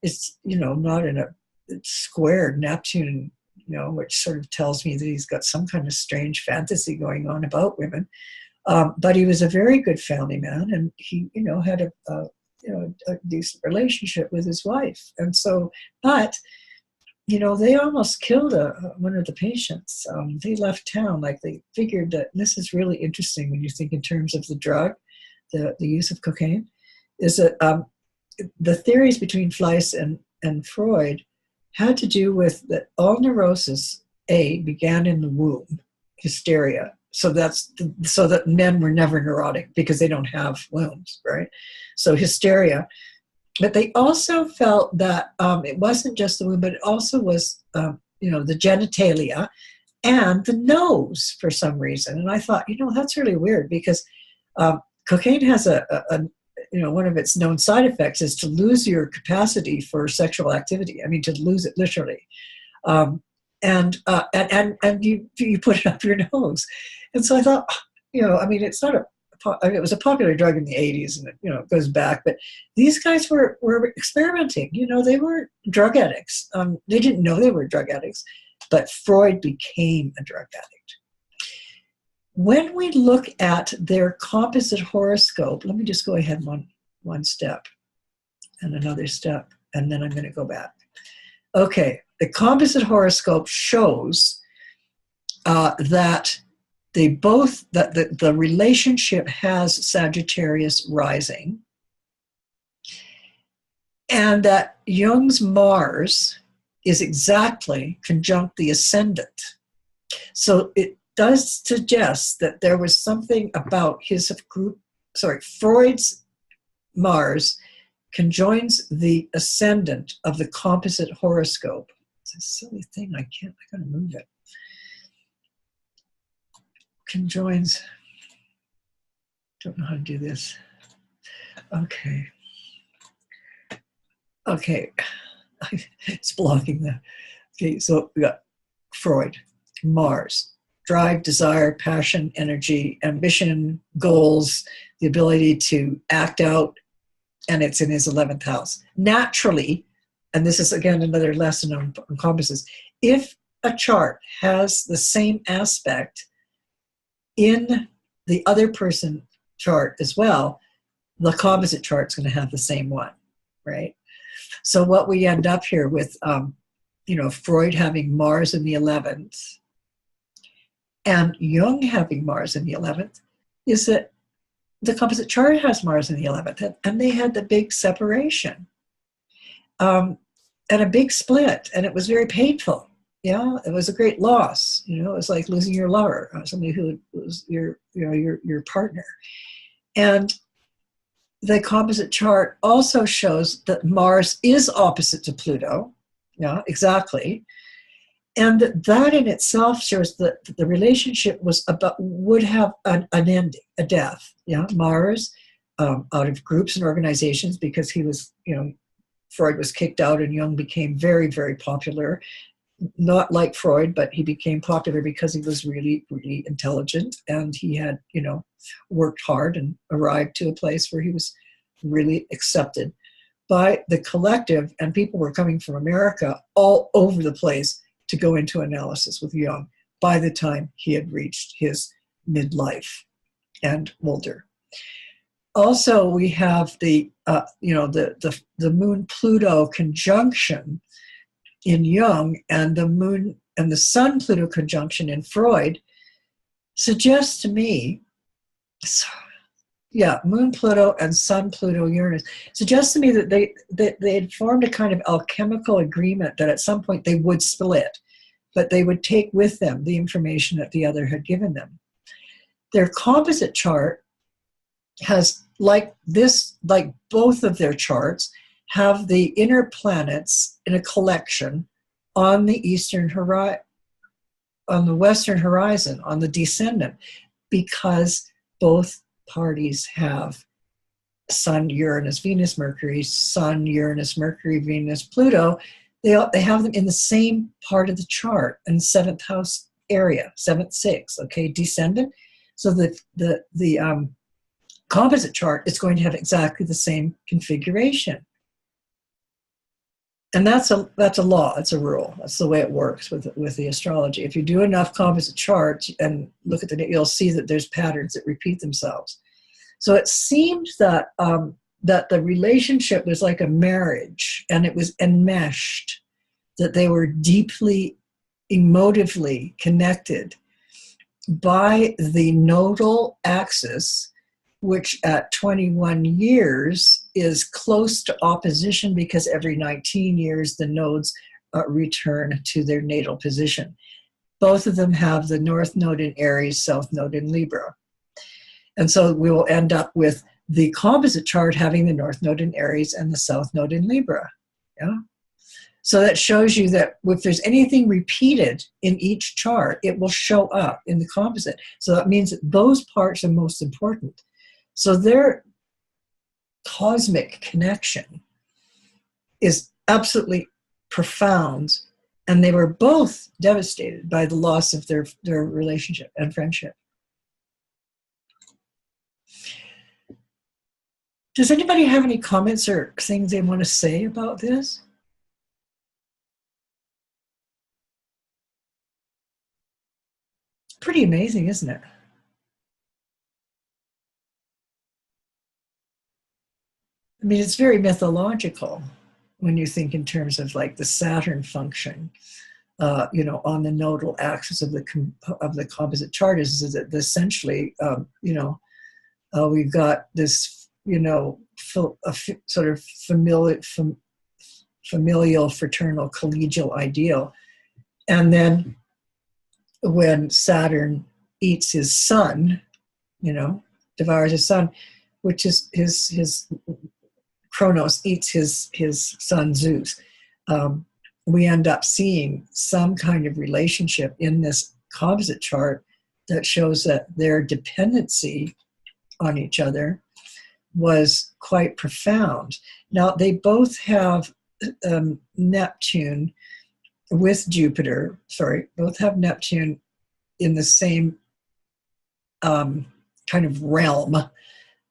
It's, not in it's squared Neptune, which sort of tells me that he's got some kind of strange fantasy going on about women. But he was a very good family man, and he, had a decent relationship with his wife. And so, but, they almost killed one of the patients. They left town, like they figured that this is really interesting when you think in terms of the drug, the use of cocaine, is that the theories between Fleiss and Freud had to do with that all neurosis, began in the womb, hysteria. So so that men were never neurotic because they don't have wombs, right? So hysteria. But they also felt that it wasn't just the womb, but it also was, the genitalia and the nose for some reason. And I thought, that's really weird because cocaine has one of its known side effects is to lose your capacity for sexual activity. I mean, to lose it literally. And you put it up your nose. And so I thought, it's not it was a popular drug in the 80s, and it goes back, but these guys were experimenting. They were drug addicts. They didn't know they were drug addicts, but Freud became a drug addict. When we look at their composite horoscope, let me just go ahead one step and another step, and then I'm going to go back. Okay, the composite horoscope shows that the relationship has Sagittarius rising, and that Jung's Mars is exactly conjunct the ascendant. So it does suggest that there was something about Freud's Mars conjoins the ascendant of the composite horoscope. It's a silly thing, I gotta move it. Conjoins, don't know how to do this. Okay, it's blocking that. Okay, so we got Freud, Mars, drive, desire, passion, energy, ambition, goals, the ability to act out, and it's in his 11th house. Naturally, and this is again another lesson on composites, if a chart has the same aspect in the other person chart as well, the composite chart is going to have the same one, right? So what we end up here with, Freud having Mars in the 11th and Jung having Mars in the 11th is that the composite chart has Mars in the 11th, and they had the big separation and a big split, and it was very painful. Yeah, it was a great loss. It was like losing your lover, somebody who was your partner. And the composite chart also shows that Mars is opposite to Pluto. Yeah, exactly. And that in itself shows that the relationship would have an ending, a death. Yeah, Mars out of groups and organizations because he was, Freud was kicked out and Jung became very, very popular. Not like Freud, but he became popular because he was really, really intelligent, and he had, worked hard and arrived to a place where he was really accepted by the collective, and people were coming from America all over the place to go into analysis with Jung by the time he had reached his midlife and older. Also, we have the Moon Pluto conjunction in Jung, and the Moon and the Sun Pluto conjunction in Freud suggests to me, Moon Pluto and Sun Pluto Uranus suggests to me that they had formed a kind of alchemical agreement that at some point they would split, but they would take with them the information that the other had given them. Their composite chart has, like both of their charts, have the inner planets in a collection on the western horizon, on the descendant, because both parties have Sun, Uranus, Venus, Mercury, Sun, Uranus, Mercury, Venus, Pluto. They have them in the same part of the chart, in 7th house area, 7th, 6th, okay, descendant. So the composite chart is going to have exactly the same configuration. And that's a law, it's a rule. That's the way it works with the astrology. If you do enough composite charts and look at you'll see that there's patterns that repeat themselves. So it seemed that the relationship was like a marriage, and it was enmeshed, that they were deeply emotively connected by the nodal axis, which at 21 years is close to opposition because every 19 years the nodes return to their natal position. Both of them have the north node in Aries, south node in Libra. And so we will end up with the composite chart having the north node in Aries and the south node in Libra. Yeah. So that shows you that if there's anything repeated in each chart, it will show up in the composite. So that means that those parts are most important. So their cosmic connection is absolutely profound, and they were both devastated by the loss of their relationship and friendship. Does anybody have any comments or things they want to say about this? Pretty amazing, isn't it? I mean, it's very mythological when you think in terms of like the Saturn function, you know, on the nodal axis of the composite chart is that essentially, you know, we've got this, you know, sort of familial, fraternal, collegial ideal, and then when Saturn eats his son, you know, devours his son, which is his Kronos eats his son Zeus, we end up seeing some kind of relationship in this composite chart that shows that their dependency on each other was quite profound. Now, they both have Neptune with Jupiter, both have Neptune in the same kind of realm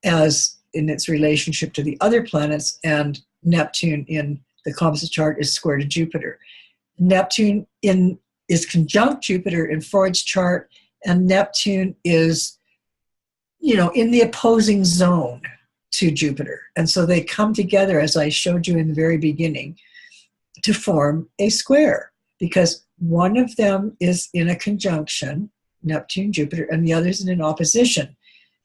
as in its relationship to the other planets, and Neptune in the composite chart is square to Jupiter. Neptune is conjunct Jupiter in Freud's chart, and Neptune is, you know, in the opposing zone to Jupiter. And so they come together, as I showed you in the very beginning, to form a square, because one of them is in a conjunction, Neptune, Jupiter, and the other is in an opposition,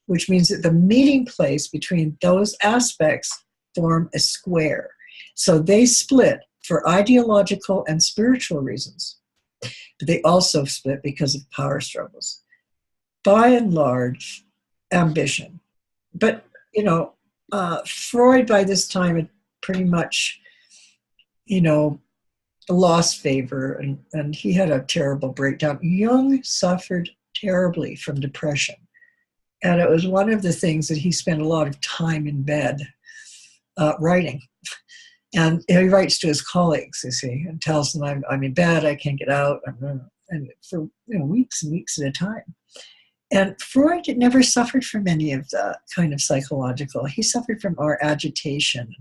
which means that the meeting place between those aspects form a square. So they split for ideological and spiritual reasons, but they also split because of power struggles. By and large, ambition. But, you know, Freud by this time had pretty much, you know, lost favor, and he had a terrible breakdown. Jung suffered terribly from depression. And it was one of the things that he spent a lot of time in bed writing. And he writes to his colleagues, you see, and tells them, I'm in bed, I can't get out, and for weeks and weeks at a time. And Freud never suffered from any of that kind of psychological. He suffered from our agitation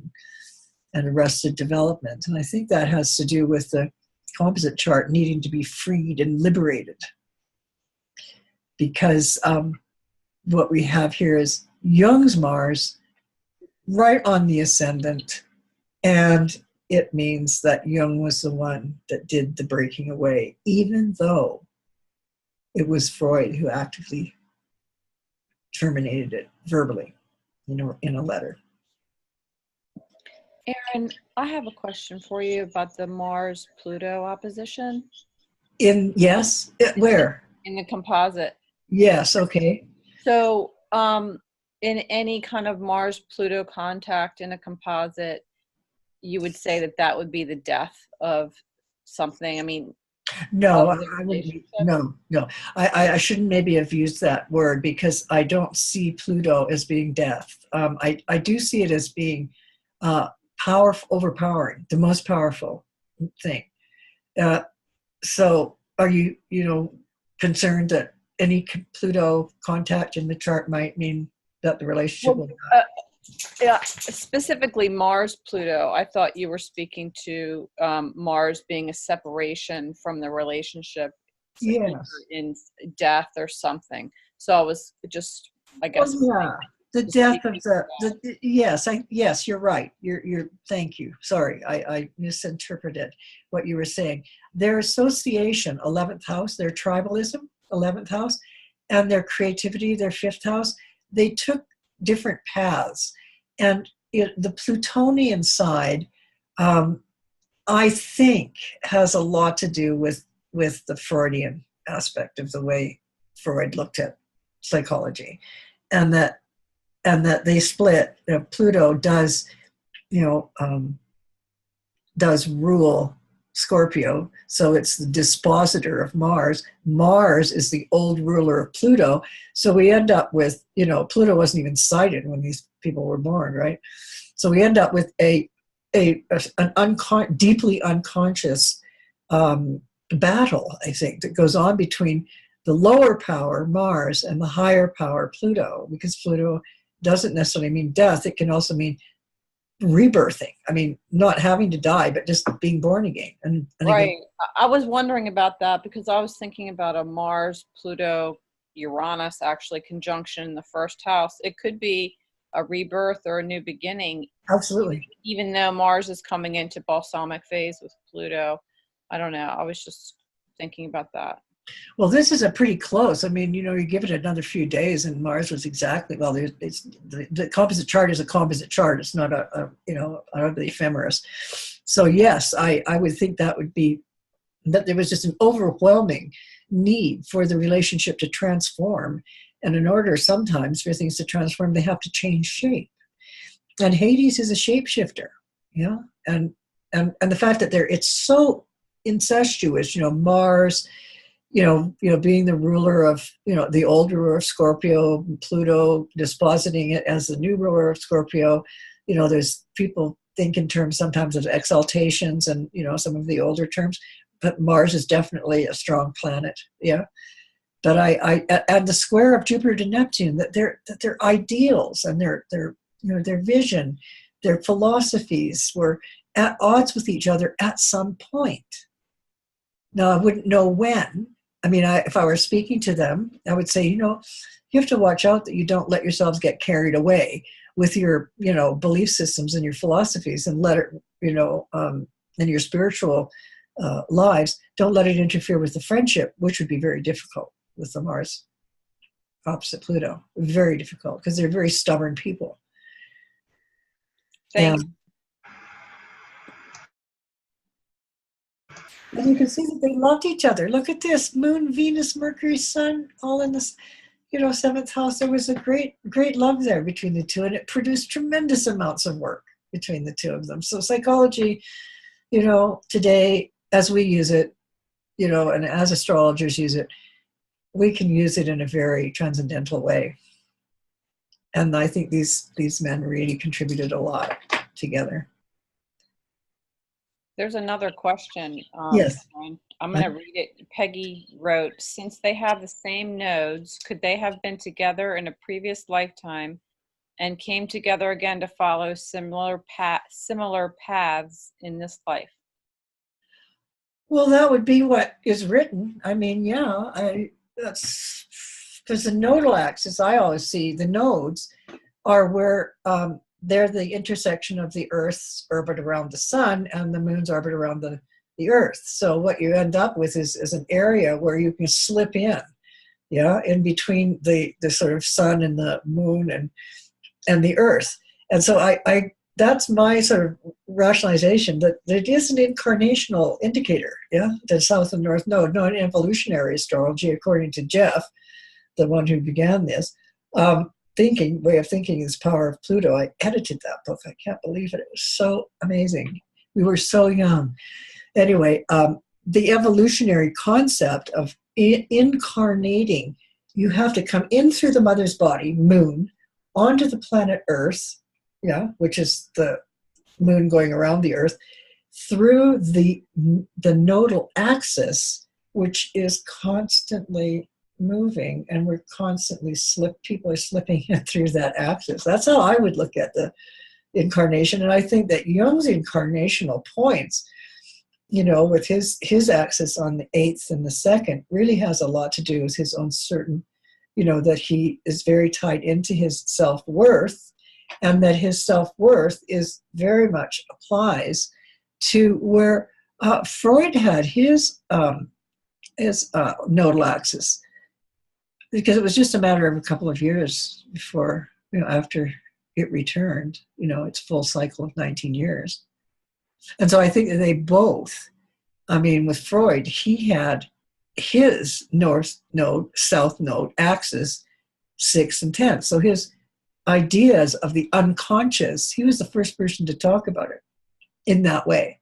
and arrested development. And I think that has to do with the composite chart needing to be freed and liberated. Because what we have here is Jung's Mars right on the ascendant, and it means that Jung was the one that did the breaking away, even though it was Freud who actively terminated it verbally, you know, in a letter. Erin, I have a question for you about the Mars-Pluto opposition. Yes? Where? In the composite. Yes, okay. So in any kind of Mars-Pluto contact in a composite, you would say that that would be the death of something? I mean, no, I wouldn't. No. I shouldn't maybe have used that word, because I don't see Pluto as being death. I do see it as being powerful, overpowering, the most powerful thing. So are you, concerned that any Pluto contact in the chart might mean that the relationship will die? Yeah, specifically Mars-Pluto. I thought you were speaking to Mars being a separation from the relationship, yes, in death or something. So I was just, I guess. Oh, yeah. The death of yes, you're right. You're thank you. Sorry, I misinterpreted what you were saying. Their association, 11th house, their tribalism, 11th house, and their creativity, their 5th house, they took different paths. And the Plutonian side, I think, has a lot to do with the Freudian aspect of the way Freud looked at psychology, and that they split. Pluto does, does rule Scorpio, so it's the dispositor of Mars. Mars is the old ruler of Pluto. So we end up with, Pluto wasn't even sighted when these people were born, right? So we end up with an deeply unconscious battle, I think, that goes on between the lower power, Mars, and the higher power, Pluto, because Pluto doesn't necessarily mean death. It can also mean rebirthing. I mean, not having to die, but just being born again. And right. Again. I was wondering about that because I was thinking about a Mars, Pluto, Uranus actually conjunction in the first house. It could be a rebirth or a new beginning. Absolutely. Even though Mars is coming into balsamic phase with Pluto. I don't know. I was just thinking about that. Well, this is a pretty close. I mean, you give it another few days, and Mars was exactly, well, the composite chart is a composite chart. It's not out of the ephemeris. So yes, I would think that would be, that there was just an overwhelming need for the relationship to transform. And in order sometimes for things to transform, they have to change shape. And Hades is a shapeshifter, yeah? And the fact that it's so incestuous, Mars, being the ruler of, the old ruler of Scorpio, Pluto dispositing it as the new ruler of Scorpio. There's people think in terms sometimes of exaltations and, some of the older terms, but Mars is definitely a strong planet. Yeah. But I and the square of Jupiter to Neptune, that their ideals and their vision, their philosophies were at odds with each other at some point. Now, I wouldn't know when. I mean, if I were speaking to them, I would say, you have to watch out that you don't let yourselves get carried away with your, belief systems and your philosophies, and let it, in your spiritual lives, don't let it interfere with the friendship, which would be very difficult with the Mars opposite Pluto. Very difficult, because they're very stubborn people. Thanks. And you can see that they loved each other. Look at this: Moon, Venus, Mercury, Sun, all in this, seventh house. There was a great, great love there between the two, and it produced tremendous amounts of work between the two of them. So psychology, today, as we use it, and as astrologers use it, we can use it in a very transcendental way. And I think these men really contributed a lot together. There's another question. Yes. I'm going to read it. Peggy wrote, since they have the same nodes, could they have been together in a previous lifetime and came together again to follow similar paths in this life? Well, that would be what is written. I mean, yeah, that's because the nodal axis, I always see the nodes are where they're the intersection of the Earth's orbit around the sun and the moon's orbit around the Earth. So what you end up with is an area where you can slip in between the sort of sun and the moon and the Earth. And so I that's my sort of rationalization, that it is an incarnational indicator, the south and north node, not evolutionary astrology, according to Jeff, the one who began this. Way of thinking is Power of Pluto. I edited that book. I can't believe it. It was so amazing. We were so young. Anyway, the evolutionary concept of incarnating, you have to come in through the mother's body, moon, onto the planet Earth, which is the moon going around the Earth, through the nodal axis, which is constantly moving, and we're constantly people are slipping in through that axis. That's how I would look at the incarnation. And I think that Jung's incarnational points, with his axis on the 8th and the 2nd, really has a lot to do with his own certain, that he is very tied into his self-worth, and that his self-worth is very much applies to where Freud had his nodal axis, because it was just a matter of a couple of years before, after it returned, its full cycle of 19 years. And so I think that they both, with Freud, he had his north node, south node axis, 6 and 10. So his ideas of the unconscious, he was the first person to talk about it in that way.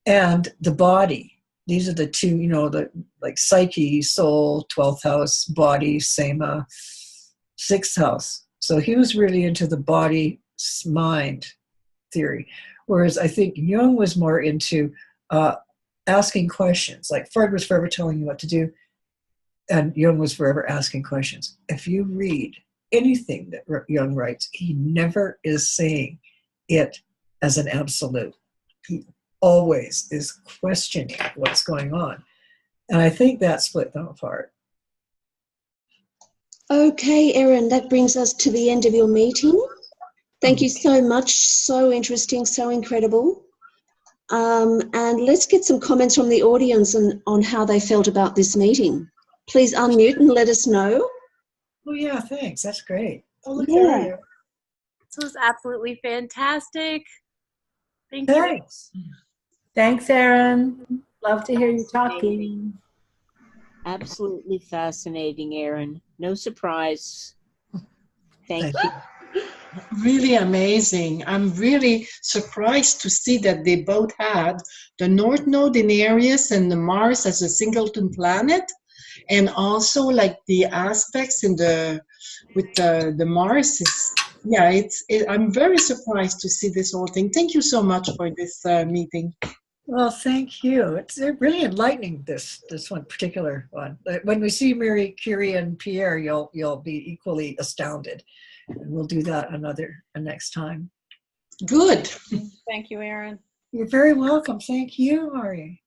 and the body. These are the two, the like psyche, soul, 12th house, body, sema, 6th house. So he was really into the body mind theory, whereas I think Jung was more into asking questions. Like Freud was forever telling you what to do, and Jung was forever asking questions. If you read anything that Jung writes, he never is saying it as an absolute. He always is questioning what's going on. And I think that split them apart. Okay, Erin, that brings us to the end of your meeting. Thank you so much. So interesting, so incredible. And let's get some comments from the audience on how they felt about this meeting. Please unmute and let us know. Oh, yeah, thanks. That's great. Oh, look, Yeah. there you are. This was absolutely fantastic. Thank you. Thanks. Thanks, Erin. Love to hear you talking. Absolutely fascinating, Erin. No surprise. Thank you. Really amazing. I'm really surprised to see that they both had the North Node in Aries and the Mars as a singleton planet, and also like the aspects in with the Mars is, yeah, I'm very surprised to see this whole thing. Thank you so much for this meeting. Well, thank you. It's really enlightening, this one particular one. When we see Marie Curie and Pierre, you'll be equally astounded. And we'll do that next time. Good. Thank you, Erin. You're very welcome. Thank you, Ari.